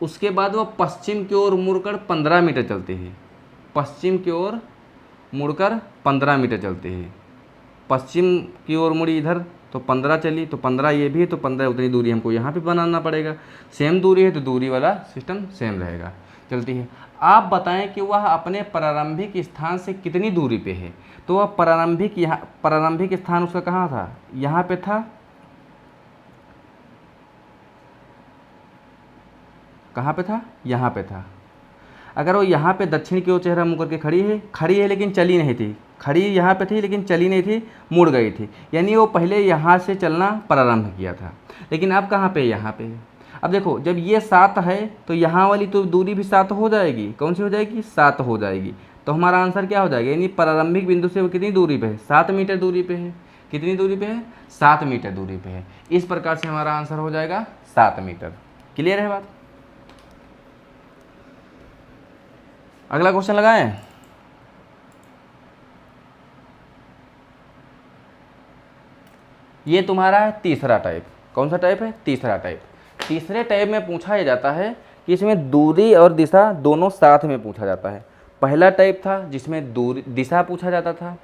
उसके बाद वह पश्चिम की ओर मुड़कर 15 मीटर चलती है, पश्चिम की ओर मुड़कर 15 मीटर चलती है। पश्चिम की ओर मुड़ी इधर, तो 15 चली, तो 15 ये भी है, तो 15 उतनी दूरी हमको यहाँ पे बनाना पड़ेगा। सेम दूरी है तो दूरी वाला सिस्टम सेम रहेगा, चलती है। आप बताएं कि वह अपने प्रारंभिक स्थान से कितनी दूरी पे है। तो वह प्रारंभिक स्थान उसका कहाँ था? यहाँ पे था, कहाँ पे था? यहाँ पे था। अगर वो यहाँ पे दक्षिण की ओर चेहरा मुँह करके खड़ी है लेकिन चली नहीं थी, खड़ी यहाँ पे थी लेकिन चली नहीं थी, मुड़ गई थी, यानी वो पहले यहाँ से चलना प्रारंभ किया था। लेकिन अब कहाँ पे? यहाँ पे है। अब देखो, जब ये 7 है तो यहाँ वाली तो दूरी भी 7 हो जाएगी। कौन सी हो जाएगी? 7 हो जाएगी। तो हमारा आंसर क्या हो जाएगा? यानी प्रारंभिक बिंदु से वो कितनी दूरी पे है? 7 मीटर दूरी पे है। कितनी दूरी पे है? 7 मीटर दूरी पे है। इस प्रकार से हमारा आंसर हो जाएगा 7 मीटर। क्लियर है बात? अगला क्वेश्चन लगाएं। ये तुम्हारा है तीसरा टाइप। कौन सा टाइप है? तीसरा टाइप। तीसरे टाइप में पूछा जाता है कि इसमें दूरी और दिशा दोनों साथ में पूछा जाता है। पहला टाइप था जिसमें दिशा पूछा जाता था,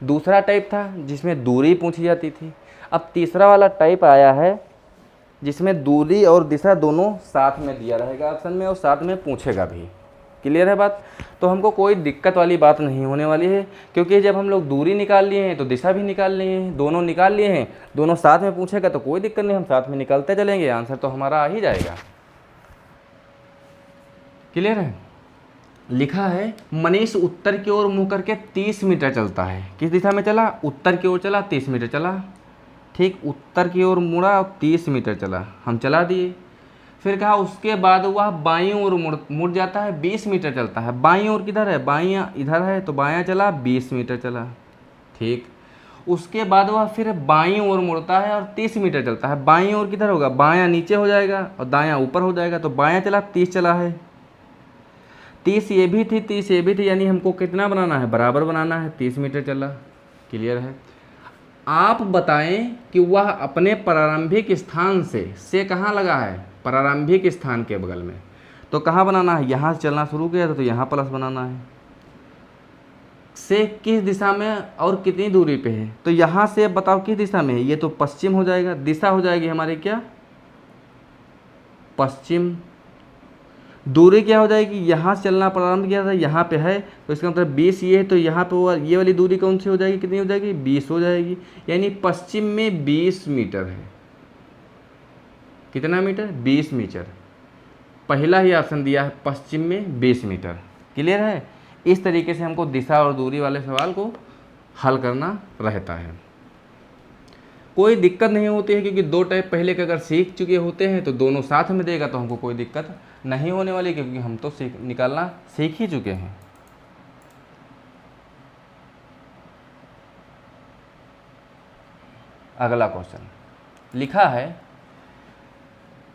दूसरा टाइप था जिसमें दूरी पूछी जाती थी। अब तीसरा वाला टाइप आया है जिसमें दूरी और दिशा दोनों साथ में दिया रहेगा ऑप्शन में और साथ में पूछेगा भी। क्लियर है बात? तो हमको कोई दिक्कत वाली बात नहीं होने वाली है, क्योंकि जब हम लोग दूरी निकाल लिए हैं तो दिशा भी निकाल लिए हैं, दोनों निकाल लिए हैं, दोनों साथ में पूछेगा तो कोई दिक्कत नहीं, हम साथ में निकालते चलेंगे, आंसर तो हमारा आ ही जाएगा। क्लियर है? लिखा है मनीष उत्तर की ओर मुँह करके 30 मीटर चलता है। किस दिशा में चला? उत्तर की ओर चला, 30 मीटर चला, ठीक, उत्तर की ओर मुड़ा और 30 मीटर चला, हम चला दिए। फिर कहा उसके बाद वह बाईं ओर मुड़ जाता है, 20 मीटर चलता है। बाईं ओर किधर है? बायां इधर है, तो बायां चला, 20 मीटर चला, ठीक। उसके बाद वह फिर बाईं ओर मुड़ता है और 30 मीटर चलता है। बाईं ओर किधर होगा? बायां नीचे हो जाएगा और दायां ऊपर हो जाएगा, तो बायां चला, 30 चला है। 30 ये भी थी, 30 ये भी थी, यानी हमको कितना बनाना है? बराबर बनाना है, 30 मीटर चला। क्लियर है? आप बताएं कि वह अपने प्रारंभिक स्थान से कहाँ लगा है? प्रारंभिक स्थान के बगल में। तो कहाँ बनाना है? यहाँ से चलना शुरू किया था तो यहाँ प्लस बनाना है। से किस दिशा में और कितनी दूरी पे है? तो यहाँ से बताओ किस दिशा में है? ये तो पश्चिम हो जाएगा, दिशा हो जाएगी हमारी क्या? पश्चिम। दूरी क्या हो जाएगी? यहाँ से चलना प्रारंभ किया था, यहाँ पे है, तो इसका मतलब 20 ये है, तो यहाँ पे वो ये वाली दूरी कौन सी हो जाएगी? कितनी हो जाएगी? 20 हो जाएगी, यानी पश्चिम में 20 मीटर है। कितना मीटर? 20 मीटर। पहला ही ऑप्शन दिया है, पश्चिम में 20 मीटर। क्लियर है? इस तरीके से हमको दिशा और दूरी वाले सवाल को हल करना रहता है। कोई दिक्कत नहीं होती है, क्योंकि दो टाइप पहले के अगर सीख चुके होते हैं तो दोनों साथ में देगा, तो हमको कोई दिक्कत नहीं होने वाली, क्योंकि हम तो निकालना सीख ही चुके हैं। अगला क्वेश्चन लिखा है,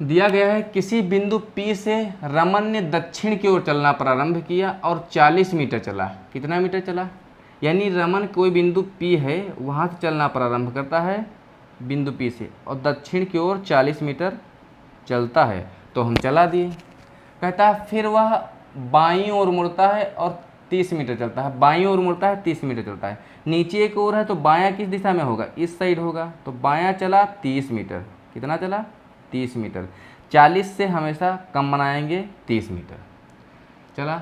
दिया गया है किसी बिंदु P से रमन ने दक्षिण की ओर चलना प्रारंभ किया और 40 मीटर चला। कितना मीटर चला? यानी रमन कोई बिंदु P है, वहाँ से चलना प्रारंभ करता है बिंदु P से और दक्षिण की ओर 40 मीटर चलता है, तो हम चला दिए। कहता है फिर वह बाईं ओर मुड़ता है और 30 मीटर चलता है, बाईं ओर मुड़ता है 30 मीटर चलता है, नीचे एक ओर है तो बायां किस दिशा में होगा, इस साइड होगा, तो बायां चला 30 मीटर, कितना चला 30 मीटर, 40 से हमेशा कम बनाएंगे 30 मीटर चला,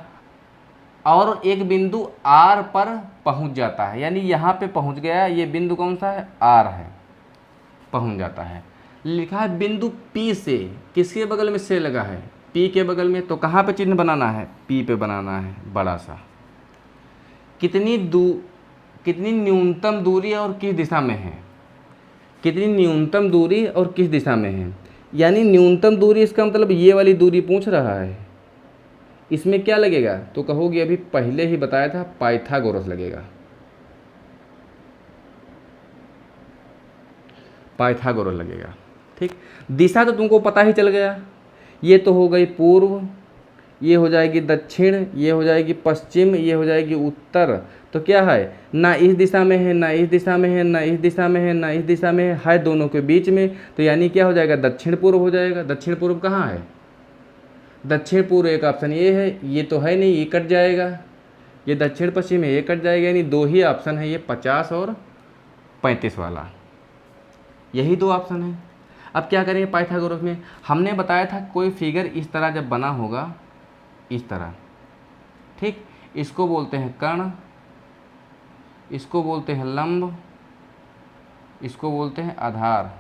और एक बिंदु आर पर पहुंच जाता है, यानी यहाँ पे पहुंच गया, ये बिंदु कौन सा है, आर है, पहुंच जाता है। लिखा है बिंदु पी से, किसके बगल में से लगा है, पी के बगल में, तो कहाँ पे चिन्ह बनाना है, पी पे बनाना है बड़ा सा। कितनी न्यूनतम दूरी और किस दिशा में है, कितनी न्यूनतम दूरी और किस दिशा में है, यानी न्यूनतम दूरी इसका मतलब ये वाली दूरी पूछ रहा है, इसमें क्या लगेगा, तो कहोगे अभी पहले ही बताया था पाइथागोरस लगेगा, पाइथागोरस लगेगा। ठीक, दिशा तो तुमको पता ही चल गया, ये तो हो गई पूर्व, ये हो जाएगी दक्षिण, ये हो जाएगी पश्चिम, ये हो जाएगी उत्तर, तो क्या है, ना इस दिशा में है, ना इस दिशा में है, ना इस दिशा में है, ना इस दिशा में है दोनों के बीच में, तो यानी क्या हो जाएगा, दक्षिण पूर्व हो जाएगा। दक्षिण पूर्व कहाँ है, दक्षिण पूर्व एक ऑप्शन ये है, ये तो है नहीं, ये कट जाएगा, ये दक्षिण पश्चिम है, ये कट जाएगा, यानी दो ही ऑप्शन है, ये 50 और 35 वाला, यही दो ऑप्शन है। अब क्या करेंगे पाइथागोरस में, हमने बताया था कोई फिगर इस तरह जब बना होगा, इस तरह, ठीक, इसको बोलते हैं कर्ण, इसको बोलते हैं लंब, इसको बोलते हैं आधार,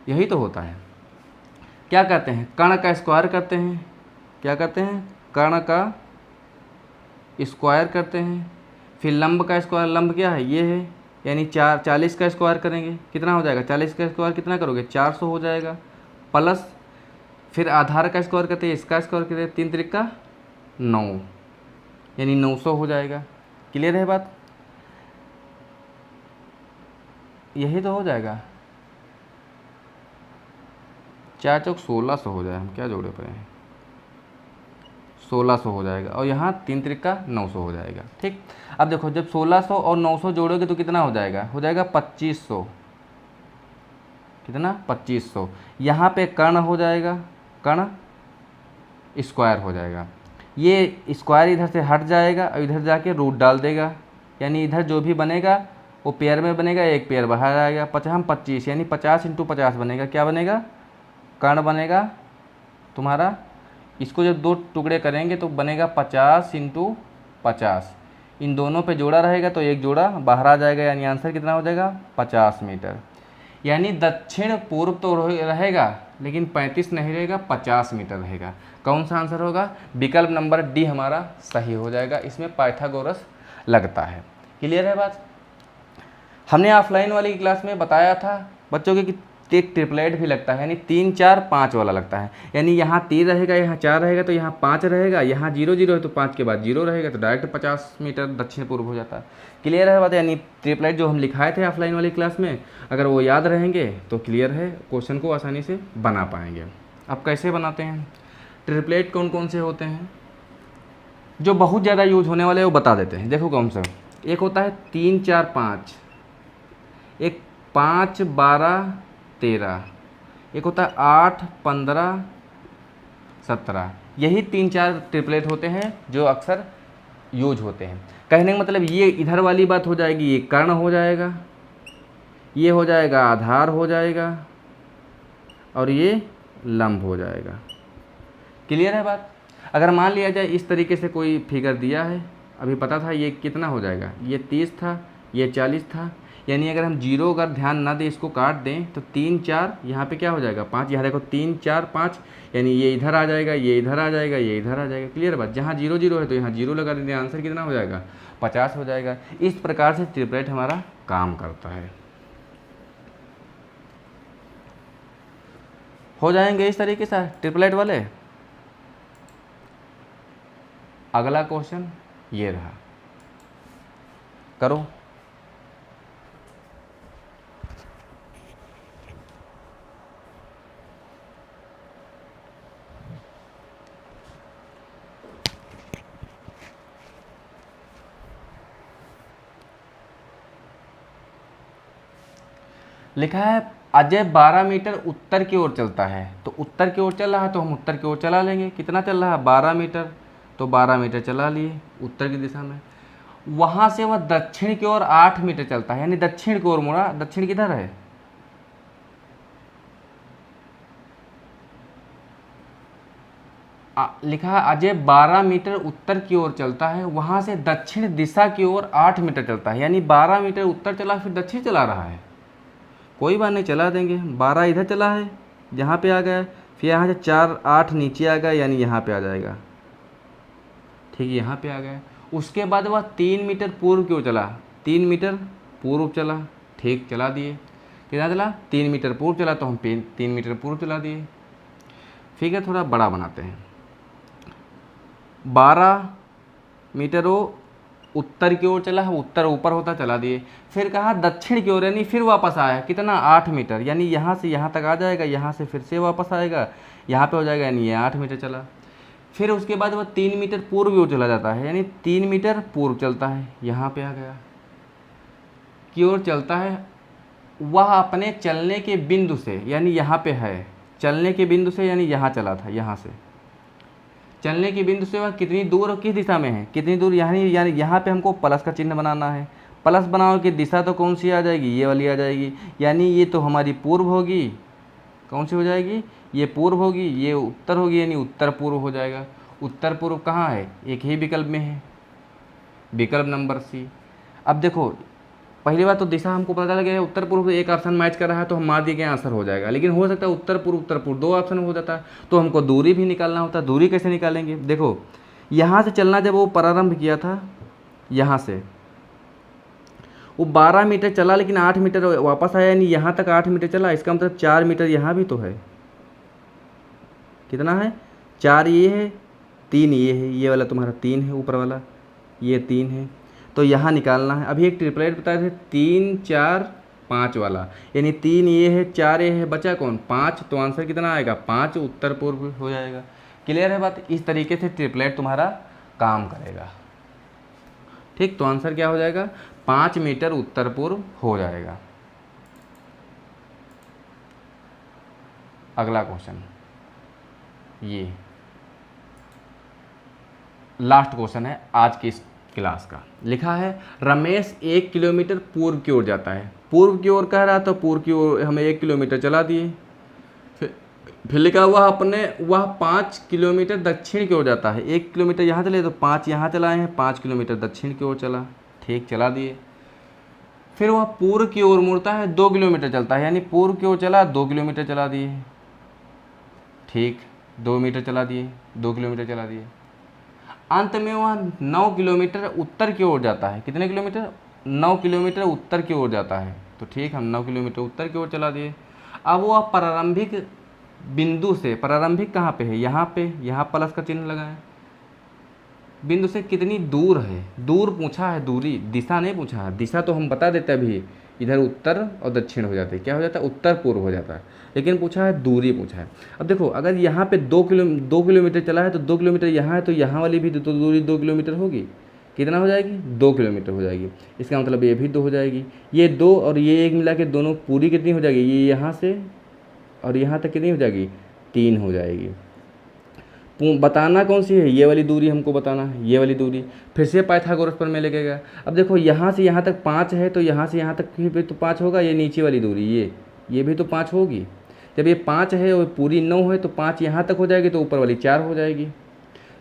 यही तो होता है। क्या करते हैं, कर्ण का स्क्वायर करते हैं, क्या करते हैं, कर्ण का स्क्वायर करते हैं, फिर लंब का स्क्वायर, लंब क्या है, ये है, यानी 40 का स्क्वायर करेंगे, कितना हो जाएगा, 40 का स्क्वायर कितना करोगे, 400 हो जाएगा, प्लस फिर आधार का स्क्वायर करते हैं, इसका स्क्वायर करते हैं, 3 त्रिक का 9, यानी 900 हो जाएगा। क्लियर है बात, यही तो हो जाएगा, 4 चौक 1600 हो जाए, हम क्या जोड़े पड़े हैं, 1600 हो जाएगा, और यहाँ 3 त्रिक का 900 हो जाएगा। ठीक, अब देखो जब 1600 और 900 जोड़ोगे तो कितना हो जाएगा, 2500, कितना 2500, यहाँ पे कर्ण हो जाएगा, कर्ण स्क्वायर हो जाएगा, ये स्क्वायर इधर से हट जाएगा और इधर जाके रूट डाल देगा, यानी इधर जो भी बनेगा वो पेयर में बनेगा, एक पेयर बाहर आएगा, 25 यानी 50 × 50 बनेगा, क्या बनेगा, कर्ण बनेगा तुम्हारा, इसको जब दो टुकड़े करेंगे तो बनेगा 50 × 50, इन दोनों पे जोड़ा रहेगा तो एक जोड़ा बाहर आ जाएगा, यानी आंसर कितना हो जाएगा, 50 मीटर। यानी दक्षिण पूर्व तो रहेगा लेकिन 35 नहीं रहेगा, 50 मीटर रहेगा। कौन सा आंसर होगा, विकल्प नंबर डी हमारा सही हो जाएगा, इसमें पाइथागोरस लगता है। क्लियर है बात। हमने ऑफलाइन वाली क्लास में बताया था बच्चों के कि एक ट्रिपलेट भी लगता है, यानी 3 4 5 वाला लगता है, यानी यहाँ 3 रहेगा, यहाँ 4 रहेगा तो यहाँ 5 रहेगा, यहाँ 0 0 है तो 5 के बाद 0 रहेगा, तो डायरेक्ट 50 मीटर दक्षिण पूर्व हो जाता है। क्लियर है बात, यानी ट्रिपलेट जो हम लिखाए थे ऑफलाइन वाली क्लास में, अगर वो याद रहेंगे तो क्लियर है, क्वेश्चन को आसानी से बना पाएंगे। अब कैसे बनाते हैं ट्रिपलेट, कौन कौन से होते हैं, जो बहुत ज़्यादा यूज होने वाले वो बता देते हैं। देखो कौन सा, एक होता है 3 4 5, एक 5 12 13, एक होता है 8 15 17, यही 3 4 ट्रिपलेट होते हैं जो अक्सर यूज होते हैं। कहने का मतलब ये इधर वाली बात हो जाएगी, ये कर्ण हो जाएगा, ये हो जाएगा आधार हो जाएगा, और ये लंब हो जाएगा। क्लियर है बात। अगर मान लिया जाए इस तरीके से कोई फिगर दिया है, अभी पता था ये कितना हो जाएगा, ये 30 था, ये 40 था, यानी अगर हम जीरो अगर ध्यान ना दें, इसको काट दें तो 3 4 यहाँ पे क्या हो जाएगा 5, यहाँ देखो 3 4 5, यानी ये इधर आ जाएगा, ये इधर आ जाएगा, ये इधर आ जाएगा। क्लियर बात। जहाँ 0 0 है तो यहाँ 0 लगा देंगे, आंसर कितना हो जाएगा 50 हो जाएगा। इस प्रकार से ट्रिपलेट हमारा काम करता है। हो जाएंगे इस तरीके से ट्रिपलेट वाले। अगला क्वेश्चन ये रहा, करो। लिखा है अजय 12 मीटर उत्तर की ओर चलता है, तो उत्तर की ओर चल रहा है तो हम उत्तर की ओर चला लेंगे। कितना चल रहा है 12 मीटर, तो 12 मीटर चला लिए उत्तर की दिशा में। वहाँ से वह दक्षिण की ओर 8 मीटर चलता है, यानी दक्षिण की ओर मुड़ा। दक्षिण किधर है? लिखा है अजय 12 मीटर उत्तर की ओर चलता है, वहाँ से दक्षिण दिशा की ओर 8 मीटर चलता है, यानी 12 मीटर उत्तर चला फिर दक्षिण चला रहा है। कोई बात नहीं, चला देंगे। 12 इधर चला है, यहाँ पे आ गया, फिर यहाँ से 4 8 नीचे आ गया, यानी यहाँ पे आ जाएगा। ठीक है, यहाँ पे आ गया। उसके बाद वह 3 मीटर पूर्व की ओर चला, 3 मीटर पूर्व चला। ठीक, चला दिए। कितना चला? 3 मीटर पूर्व चला, तो हम 3 मीटर पूर्व चला दिए। ठीक है, थोड़ा बड़ा बनाते हैं। 12 मीटर वो उत्तर की ओर चला है, उत्तर ऊपर होता, चला दिए। फिर कहा दक्षिण की ओर, यानी फिर वापस आया। कितना? 8 मीटर, यानी यहाँ से यहाँ तक आ जाएगा, यहाँ से फिर से वापस आएगा, यहाँ पे हो जाएगा, यानी ये 8 मीटर चला। फिर उसके बाद वह 3 मीटर पूर्व की ओर चला जाता है, यानी 3 मीटर पूर्व चलता है, यहाँ पे आ गया की ओर चलता है। वह अपने चलने के बिंदु से, यानी यहाँ पे है, चलने के बिंदु से, यानी यहाँ चला था, यहाँ से चलने के बिंदु से वह कितनी दूर और किस दिशा में है, कितनी दूर, यानी यहाँ पे हमको प्लस का चिन्ह बनाना है। प्लस बनाओ कि दिशा तो कौन सी आ जाएगी? ये वाली आ जाएगी, यानी ये तो हमारी पूर्व होगी। कौन सी हो जाएगी? ये पूर्व होगी, ये उत्तर होगी, यानी उत्तर पूर्व हो जाएगा। उत्तर पूर्व कहाँ है? एक ही विकल्प में है, विकल्प नंबर सी। अब देखो, पहली बात तो दिशा हमको पता लग गया, उत्तर पूर्व एक ऑप्शन मैच कर रहा है तो हम मान दिए कि आंसर हो जाएगा। लेकिन हो सकता है उत्तर पूर्व 2 ऑप्शन हो जाता है, तो हमको दूरी भी निकालना होता है। दूरी कैसे निकालेंगे? देखो, यहाँ से चलना जब वो प्रारंभ किया था, यहाँ से वो 12 मीटर चला, लेकिन 8 मीटर वापस आया, यानी यहाँ तक 8 मीटर चला। इसका मतलब 4 मीटर यहाँ भी तो है। कितना है? 4 ये है, 3 ये है, ये वाला तुम्हारा 3 है, ऊपर वाला ये 3 है, तो यहाँ निकालना है। अभी एक ट्रिपलेट बताए थे, 3 4 5 वाला, यानी 3 ये है, 4 ये है, बचा कौन? 5। तो आंसर कितना आएगा? 5 उत्तर पूर्व हो जाएगा। क्लियर है बात? इस तरीके से ट्रिपलेट तुम्हारा काम करेगा। ठीक, तो आंसर क्या हो जाएगा? 5 मीटर उत्तर पूर्व हो जाएगा। अगला क्वेश्चन, ये लास्ट क्वेश्चन है आज की इस क्लास का। लिखा है रमेश 1 किलोमीटर पूर्व की ओर जाता है। पूर्व की ओर कह रहा, तो पूर्व की ओर हमें 1 किलोमीटर चला दिए। फिर लिखा वह 5 किलोमीटर दक्षिण की ओर जाता है। 1 किलोमीटर यहाँ चले तो 5 यहाँ चलाए हैं, 5 किलोमीटर दक्षिण की ओर चला। ठीक, चला दिए। फिर वह पूर्व की ओर मुड़ता है, 2 किलोमीटर चलता है, यानी पूर्व की ओर चला, 2 किलोमीटर चला दिए। ठीक, 2 मीटर चला दिए, 2 किलोमीटर चला दिए। अंत में वह 9 किलोमीटर उत्तर की ओर जाता है। कितने किलोमीटर? 9 किलोमीटर उत्तर की ओर जाता है। तो ठीक, हम 9 किलोमीटर उत्तर की ओर चला दिए। अब वह प्रारंभिक बिंदु से, प्रारंभिक कहाँ पे है? यहाँ पे, यहाँ प्लस का चिन्ह लगाएं। बिंदु से कितनी दूर है? दूर पूछा है, दूरी, दिशा नहीं पूछा है। दिशा तो हम बता देते अभी, इधर उत्तर और दक्षिण हो जाते हैं। क्या हो जाता है? उत्तर पूर्व हो जाता है। लेकिन पूछा है दूरी, पूछा है। अब देखो, अगर यहाँ पे 2 किलोमीटर चला है, तो 2 किलोमीटर यहाँ है, तो यहाँ वाली भी तो दूरी 2 किलोमीटर होगी। कितना हो जाएगी? 2 किलोमीटर हो जाएगी। इसका मतलब ये भी 2 हो जाएगी। ये 2 और ये 1 मिला के दोनों पूरी कितनी हो जाएगी? ये यहाँ से और यहाँ तक कितनी हो जाएगी? 3 हो जाएगी। बताना कौन सी है? ये वाली दूरी हमको बताना है, ये वाली दूरी। फिर से पाइथागोरस पर में लेके गया। अब देखो, यहाँ से यहाँ तक 5 है, तो यहाँ से यहाँ तक भी तो 5 होगा। ये नीचे वाली दूरी, ये भी तो 5 होगी। जब ये 5 है और पूरी 9 है, तो 5 यहाँ तक हो जाएगी, तो ऊपर वाली 4 हो जाएगी।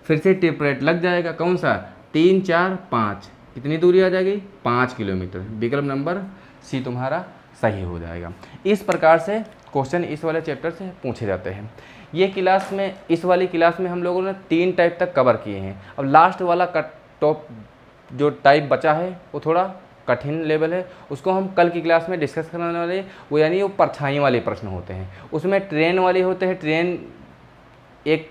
फिर से ट्रिपलेट लग जाएगा। कौन सा? 3 4 5, कितनी दूरी आ जाएगी? 5 किलोमीटर। विकल्प नंबर सी तुम्हारा सही हो जाएगा। इस प्रकार से क्वेश्चन इस वाले चैप्टर से पूछे जाते हैं। ये क्लास में, इस वाली क्लास में हम लोगों ने 3 टाइप तक कवर किए हैं। अब लास्ट वाला टॉप जो टाइप बचा है वो थोड़ा कठिन लेवल है, उसको हम कल की क्लास में डिस्कस करने वाले हैं। वो यानी वो परछाई वाले प्रश्न होते हैं, उसमें ट्रेन वाले होते हैं। ट्रेन एक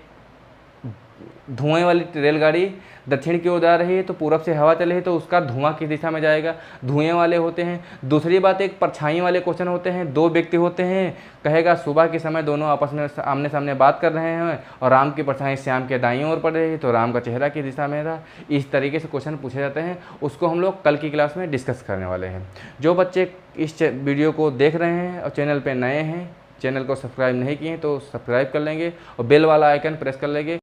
धुएं वाली रेलगाड़ी दक्षिण की ओर जा रही है, तो पूरब से हवा चल रही है, तो उसका धुआं किस दिशा में जाएगा? धुएं वाले होते हैं। दूसरी बात, एक परछाई वाले क्वेश्चन होते हैं। 2 व्यक्ति होते हैं, कहेगा सुबह के समय दोनों आपस में आमने सामने बात कर रहे हैं और राम की परछाई श्याम के दाईं ओर पड़ रही है, तो राम का चेहरा किस दिशा में था। इस तरीके से क्वेश्चन पूछे जाते हैं, उसको हम लोग कल की क्लास में डिस्कस करने वाले हैं। जो बच्चे इस वीडियो को देख रहे हैं और चैनल पर नए हैं, चैनल को सब्सक्राइब नहीं किए तो सब्सक्राइब कर लेंगे और बेल वाला आइकन प्रेस कर लेंगे।